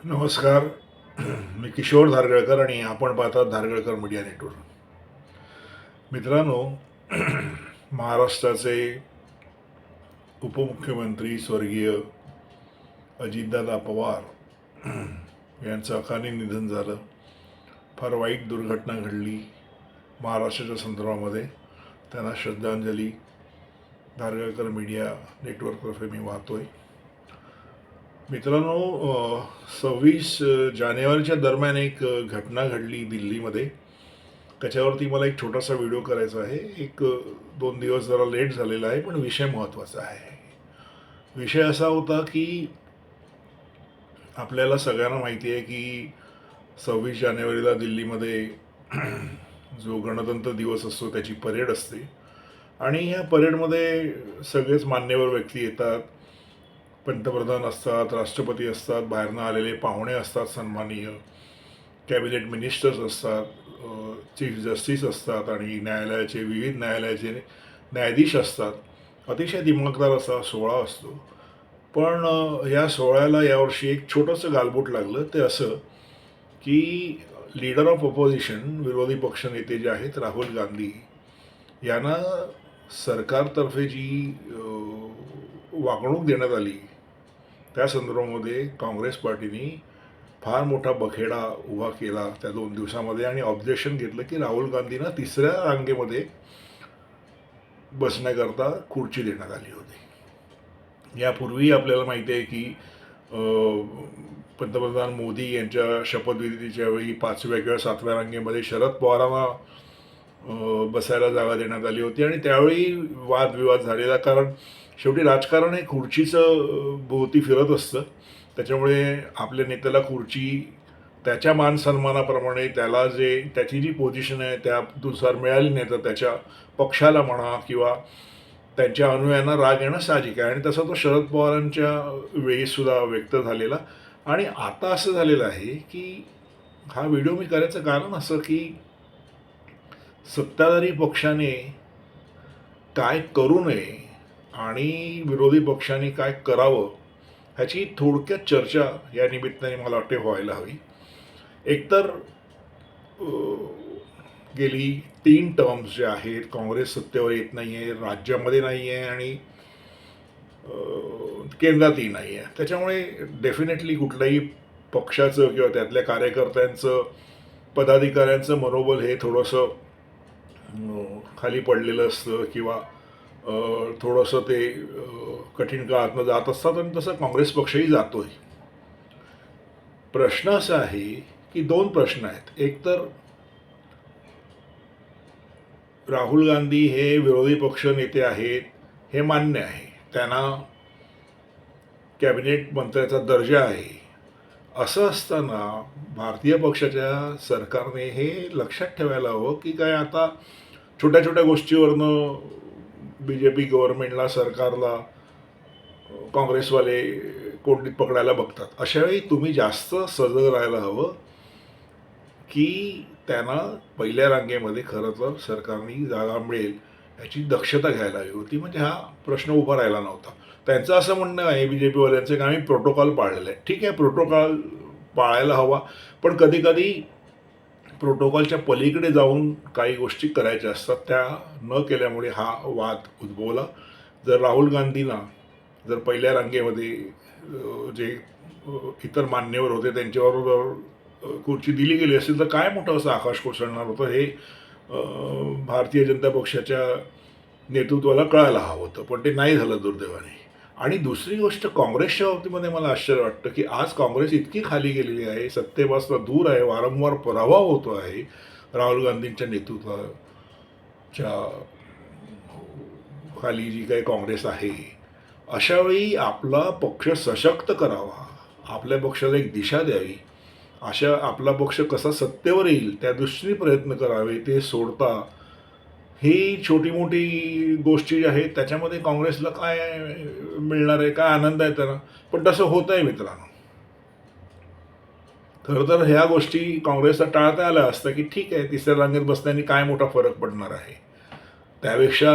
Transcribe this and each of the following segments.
नमस्कार. मी किशोर धारगळकर आणि आपण पाहतात धारगळकर मीडिया नेटवर्क. मित्रांनो, महाराष्ट्राचे उपमुख्यमंत्री स्वर्गीय अजितदादा पवार यांचं अकाली निधन झालं. फार वाईट दुर्घटना घडली महाराष्ट्राच्या संदर्भामध्ये. त्यांना श्रद्धांजली धारगळकर मीडिया नेटवर्कतर्फे मी वाहतोय. मित्रांनो, 26 जानेवारीच्या दरम्यान एक घटना घडली दिल्लीमध्ये. त्याच्यावरती मला एक छोटासा व्हिडिओ करायचा आहे. 1-2 दिवस जरा लेट झालेला आहे, पण विषय महत्त्वाचा आहे. विषय असा होता की आपल्याला सगळ्यांना माहिती आहे की 26 जानेवारीला दिल्लीमध्ये जो गणतंत्र दिवस असतो त्याची परेड असते आणि ह्या परेडमध्ये सगळेच मान्यवर व्यक्ती येतात. पंतप्रधान असतात, राष्ट्रपती असतात, बाहेरनं आलेले पाहुणे असतात सन्माननीय, कॅबिनेट मिनिस्टर्स असतात, चीफ जस्टिस असतात आणि विविध न्यायालयाचे न्यायाधीश असतात. अतिशय दिमागदार असा सोहळा असतो. पण या सोहळ्याला यावर्षी एक छोटंसं गालबोट लागलं. ते असं की लीडर ऑफ ऑपोजिशन, विरोधी पक्षनेते जे आहेत राहुल गांधी यांना सरकारतर्फे जी वागणूक देण्यात आली त्या संदर्भामध्ये काँग्रेस पार्टीने फार मोठा बखेडा उभा केला त्या 2 दिवसामध्ये आणि ऑब्जेक्शन घेतलं की राहुल गांधींना 3ऱ्या रांगेमध्ये बसण्याकरता खुर्ची देण्यात आली होती. यापूर्वी आपल्याला माहिती आहे की पंतप्रधान मोदी यांच्या शपथविधीच्या वेळी 5व्या किंवा 7व्या रांगेमध्ये शरद पवारांना बसायला जागा देण्यात आली होती आणि त्यावेळी वादविवाद झालेला. कारण शेवटी राजकारण हे खुर्चीचं भोवती फिरत असतं. त्याच्यामुळे आपल्या नेत्याला खुर्ची त्याच्या मान सन्मानाप्रमाणे त्याची जी पोझिशन आहे त्यानुसार मिळाली नाही तर त्याच्या पक्षाला म्हणा किंवा त्यांच्या अनुयायांना राग येणं साहजिक आहे. आणि तसा तो शरद पवारांच्या वेळीसुद्धा व्यक्त झालेला. आणि आता असं झालेलं आहे की हा व्हिडिओ मी करायचं कारण असं की सत्ताधारी पक्षाने काय करू नये आणि विरोधी पक्षाने काय करावं ह्याची थोडक्यात चर्चा या निमित्ताने मला वाटते व्हायला हवी. एकतर गेली 3 टर्म्स जे आहेत काँग्रेस सत्तेवर येत नाही आहे, राज्यामध्ये नाही आहे आणि केंद्रातही नाही आहे. त्याच्यामुळे डेफिनेटली कुठल्याही पक्षाचं किंवा त्यातल्या कार्यकर्त्यांचं, पदाधिकाऱ्यांचं मनोबल हे थोडंसं खाली पडलेलं असतं किंवा थोडंसं ते कठीण काळातनं जात असतात आणि तसं काँग्रेस पक्षही जातोय. प्रश्न असा आहे की 2 प्रश्न आहेत. एक तर राहुल गांधी हे विरोधी पक्ष नेते आहेत हे मान्य आहे, त्यांना कॅबिनेट मंत्र्याचा दर्जा आहे. असं असताना भारतीय पक्षाच्या सरकारने हे लक्षात ठेवायला हवं की काय आता छोट्या छोट्या गोष्टीवरनं BJP गव्हर्नमेंटला, सरकारला काँग्रेसवाले कोंडीत पकडायला बघतात. अशावेळी तुम्ही जास्त सजग राहायला हवं की त्यांना पहिल्या रांगेमध्ये खरं तर सरकारने जागा मिळेल याची दक्षता घ्यायला हवी होती. म्हणजे हा प्रश्न उभा राहिला नव्हता. त्यांचं असं म्हणणं आहे BJPवाल्यांचं की आम्ही प्रोटोकॉल पाळलेला आहे. ठीक आहे, प्रोटोकॉल पाळायला हवा, पण कधीकधी प्रोटोकॉलच्या पलीकडे जाऊन काही गोष्टी करायच्या असतात. त्या न केल्यामुळे हा वाद उद्भवला. जर राहुल गांधींना जर पहिल्या रांगेमध्ये जे इतर मान्यवर होते त्यांच्याबरोबर खुर्ची दिली गेली असेल तर काय मोठं असं आकाश कोसळणार होतं हे भारतीय जनता पक्षाच्या नेतृत्वाला कळायला हवं होतं. पण ते नाही झालं दुर्दैवाने. आणि दुसरी गोष्ट काँग्रेसच्या बाबतीमध्ये मला आश्चर्य वाटतं की आज काँग्रेस इतकी खाली गेलेली आहे, सत्तेपासून दूर आहे, वारंवार पराभव होतो आहे राहुल गांधींच्या नेतृत्वाच्या खाली जी काही काँग्रेस आहे. अशावेळी आपला पक्ष सशक्त करावा, आपल्या पक्षाला एक दिशा द्यावी, आपला पक्ष कसा सत्तेवर येईल त्या दृष्टीने प्रयत्न करावे. ते सोडता ही छोटी मोठी गोष्टी ज्या आहेत त्याच्यामध्ये काँग्रेसला काय मिळणार आहे, काय आनंद आहे त्यांना. पण तसं होत आहे मित्रांनो. खरं तर ह्या गोष्टी काँग्रेसला टाळता आल्या असतं की ठीक आहे, 3ऱ्या रांगेत बसण्याने काय मोठा फरक पडणार आहे. त्यापेक्षा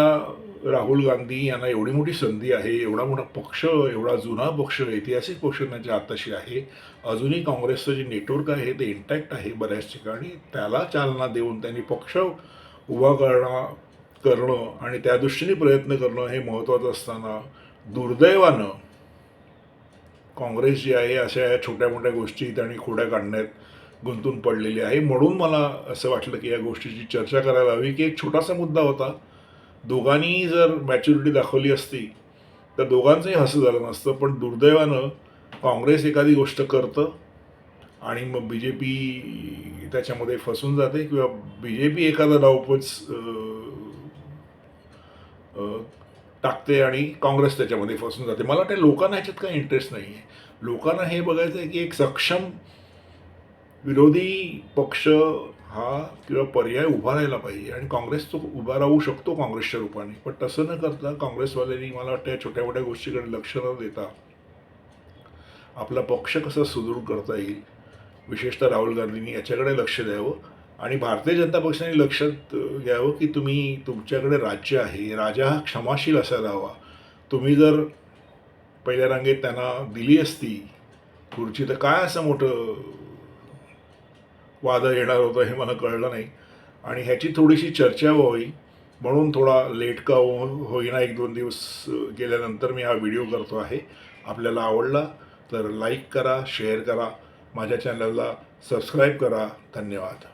राहुल गांधी यांना एवढी मोठी संधी आहे, एवढा मोठा पक्ष, एवढा जुना पक्ष, ऐतिहासिक पक्ष त्यांच्या हाताशी आहे, अजूनही काँग्रेसचं जे नेटवर्क आहे ते इंटॅक्ट आहे बऱ्याच ठिकाणी, त्याला चालना देऊन त्यांनी पक्ष उभा करणं आणि त्या दृष्टीने प्रयत्न करणं हे महत्त्वाचं असताना दुर्दैवानं काँग्रेस जी आहे अशा या छोट्या मोठ्या गोष्टी त्यांनी खोड्या काढण्यात गुंतून पडलेली आहे. म्हणून मला असं वाटलं की या गोष्टीची चर्चा करायला हवी, की एक छोटासा मुद्दा होता. दोघांनी जर मॅच्युरिटी दाखवली असती तर दोघांचंही हसं झालं नसतं, पण दुर्दैवानं काँग्रेस एखादी गोष्ट करतं आणि मग बी जे पी त्याच्यामध्ये फसून जाते किंवा बी जे पी एखादा डावपेच टाकते आणि काँग्रेस त्याच्यामध्ये फसून जाते. मला वाटतं लोकांना ह्याच्यात काही इंटरेस्ट नाही आहे. लोकांना हे बघायचं आहे की एक सक्षम विरोधी पक्ष हा किंवा पर्याय उभा राहायला पाहिजे आणि काँग्रेस तो उभा राहू शकतो काँग्रेसच्या रूपाने. पण तसं न करता काँग्रेसवाल्यांनी मला वाटतं या छोट्या मोठ्या गोष्टीकडे लक्ष न देता आपला पक्ष कसा सुदृढ करता येईल, विशेषतः राहुल गांधींनी याच्याकडे लक्ष द्यावं आणि भारतीय जनता पक्षाने लक्षात घ्यावं की तुम्ही तुमच्याकडे राज्य आहे, राजा हा क्षमाशील असायला हवा. तुम्ही जर पहिल्या रांगेत त्यांना दिली असती खुर्ची तर काय असं मोठं वादळ येणार होतं हे मला कळलं नाही आणि ह्याची थोडीशी चर्चा व्हावी म्हणून थोडा लेट का होईना 1-2 दिवस गेल्यानंतर मी हा व्हिडिओ करतो आहे. आपल्याला आवडला तर लाईक करा, शेअर करा, माझ्या चॅनलला सबस्क्राईब करा. धन्यवाद.